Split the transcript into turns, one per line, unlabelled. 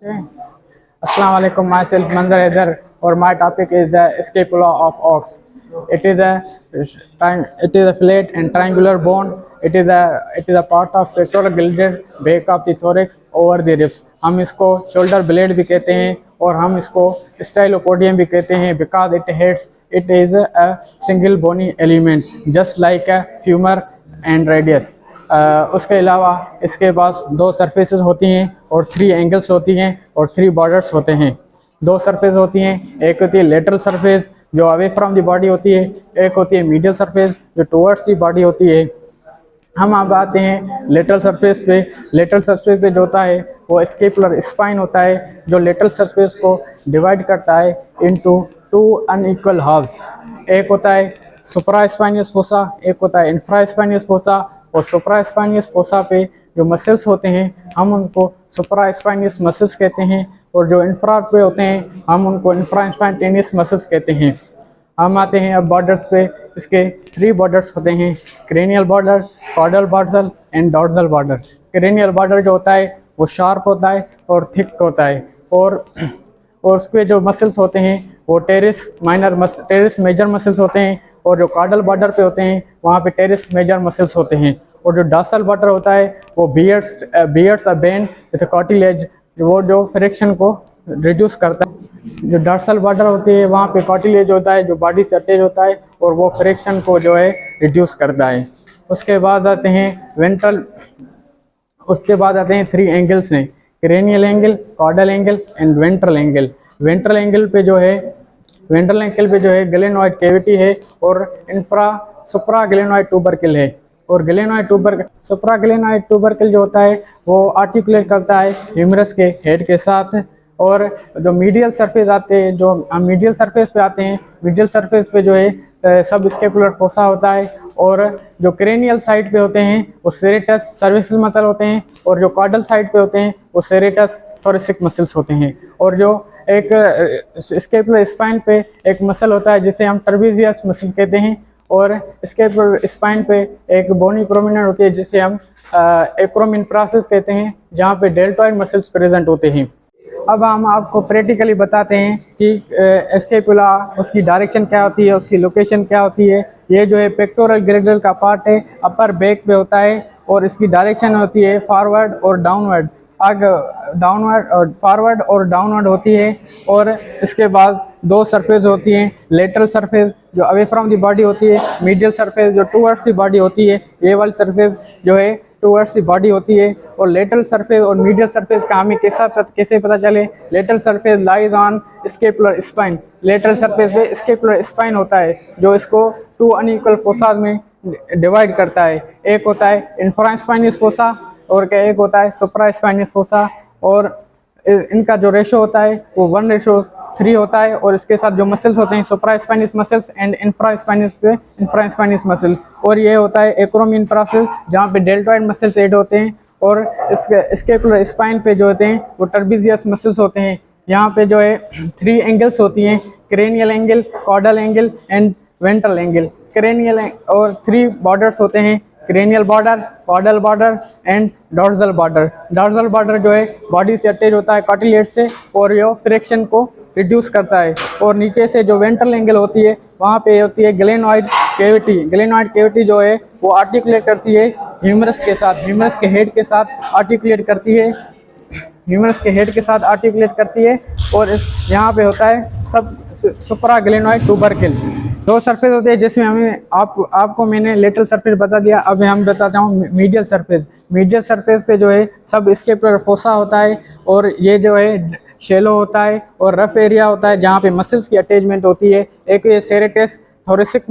Assalamu alaikum, myself Manzar Haider, or my topic is the scapula of ox. It is a flat and triangular bone. It is a part of pectoral girdle, back of the thorax, over the ribs. हम इसको shoulder blade भी कहते हैं और हम इसको stylopodium भी कहते हैं because it is a single bony element just like a femur and radius. उसके अलावा इसके पास दो सरफेसेस होती हैं और 3 एंगल्स होती हैं और 3 बॉर्डर्स होते हैं। दो सरफेस होती हैं, एक होती है लेटरल सरफेस जो अवे फ्रॉम द बॉडी होती है, एक होती है मीडियल सरफेस जो टुवर्ड्स द बॉडी होती है। हम अब आते हैं लेटरल सरफेस पे। लेटरल सरफेस पे जो होता है वो स्केपुलर स्पाइन होता है जो लेटरल सरफेस को डिवाइड करता है इनटू 2 अनइक्वल हाफ्स। एक होता है सुप्रास्पाइनियस फोसा, एक होता है इंफ्रास्पाइनियस फोसा। और सुप्रास्पाइनियस फोसा पे जो मसल्स होते हैं हम उनको सुप्रास्पाइनियस मसल्स कहते हैं और जो इंफ्रा पे होते हैं हम उनको इंफ्रास्पाइनियस मसल्स कहते हैं। हम आते हैं अब बॉर्डर्स पे। इसके 3 बॉर्डर्स होते हैं, cranial border, caudal border and dorsal border. Cranial border जो होता है वो शार्प होता है और थिक होता है और उसके जो मसल्स होते हैं वो टेरिस मेजर मसल्स होते हैं और जो कॉर्डल बॉर्डर पे होते हैं वहाँ पे टेरिस मेजर मसल्स होते हैं। और जो डॉर्सल बॉर्डर होता है वो beards a Ben with cartilage, वो जो फ्रिक्शन को रिड्यूस करता है। जो डॉर्सल बॉर्डर होती है वहाँ पे कार्टिलेज होता है जो बॉडी से अटैच होता है और वो फ्रिक्शन को जो है रिड्यूस करता है। उसके बाद आते हैं 3 एंगल्स हैं, cranial angle, caudal angle and ventral angle. Ventral angle पे जो है ग्लेनोइड कैविटी है और सुप्रा ग्लेनोइड ट्यूबरकल है। और सुप्रा ग्लेनोइड ट्यूबरकल जो होता है वो आर्टिकुलेट करता है ह्यूमरस के हेड के साथ। और जो मीडियल सरफेस आते हैं, जो हम मीडियल सरफेस पे आते हैं, मीडियल सरफेस पे जो है सब स्केपुलर फोसा होता है। और जो क्रेनियल साइड पे होते हैं वो सेरेटस सर्विसेज मसल होते हैं और जो कॉर्डल साइड पे होते हैं वो सेरेटस थोरेसिक मसल्स होते हैं। और जो एक स्केपुलर स्पाइन पे एक मसल होता है जिसे हम ट्रेपेजियस मसल कहते हैं और स्केपुलर स्पाइन पे एक बोनी प्रोमिनेंट होती है जिसे हम एक्रोमिन प्रोसेस कहते हैं जहाँ पे डेल्टॉइड मसल्स प्रेजेंट होते हैं। अब हम आपको प्रैक्टिकली बताते हैं कि स्केपुला उसकी डायरेक्शन क्या होती है, उसकी लोकेशन क्या होती है। ये जो है पेक्टोरल गिर्डल का पार्ट है, अपर बैक पे होता है और इसकी डायरेक्शन होती है फॉरवर्ड और डाउनवर्ड, फॉरवर्ड और डाउनवर्ड होती है। और इसके बाद 2 सरफेस होती हैं, लेटरल सरफेस जो अवे फ्रॉम द बॉडी होती है, मीडियल सरफेस जो टुवर्ड्स द बॉडी होती है, ये वाली सरफेस जो है टुवर्ड्स द बॉडी होती है। और लेटरल सरफेस और मीडियल सरफेस का हमें कैसे पता चले। Lateral surface lies on scapular spine. Lateral surface पे स्केपुलर स्पाइन होता है जो इसको 2 अनइक्वल फोसा में डिवाइड करता है। एक होता है इंफ्रास्पाइनियस फोसा और एक होता है सुप्रास्पाइनियस फोसा। और इनका जो रेशो होता है वो 1:3 होता है। और इसके साथ जो मसल्स होते हैं सुप्रास्पाइनियस मसल्स एंड इंफ्रास्पाइनियस मसल। और ये होता है एक्रोमिन प्रोसेस जहाँ पे डेल्टॉइड मसल्स ऐड होते हैं। और इसके स्केपुलर स्पाइन पे जो होते हैं वो ट्रेपेजियस मसल्स होते हैं। यहाँ पे जो है 3 एंगल्स होती हैं, cranial angle, caudal angle and ventral angle. और 3 बॉर्डर्स होते हैं, cranial border, caudal border and dorsal border. Dorsal border जो है बॉडी से अटैच होता है कार्टिलेज से और ये फ्रिक्शन को रिड्यूस करता है। और नीचे से जो वेंट्रल एंगल होती है वहाँ पे होती है ग्लेनोइड कैविटी। ग्लेनोइड कैविटी जो है वो आर्टिकुलेट करती है ह्यूमरस के साथ, ह्यूमरस के हेड के साथ आर्टिकुलेट करती है। और यहाँ पे होता है सब सुप्रा ग्लेनोइड ट्यूबरकल। 2 सरफेस होते हैं जिसमें हमें आपको मैंने लेटरल सरफेस बता दिया। अब हम बताता हूँ मीडियल सरफेस। मीडियल सरफेस पे जो है सब स्केपुलर फोसा होता है और ये जो है शैलो होता है और रफ एरिया होता है जहाँ पे मसल्स की अटैचमेंट होती है। एक ये सेरेटस थोरेसिक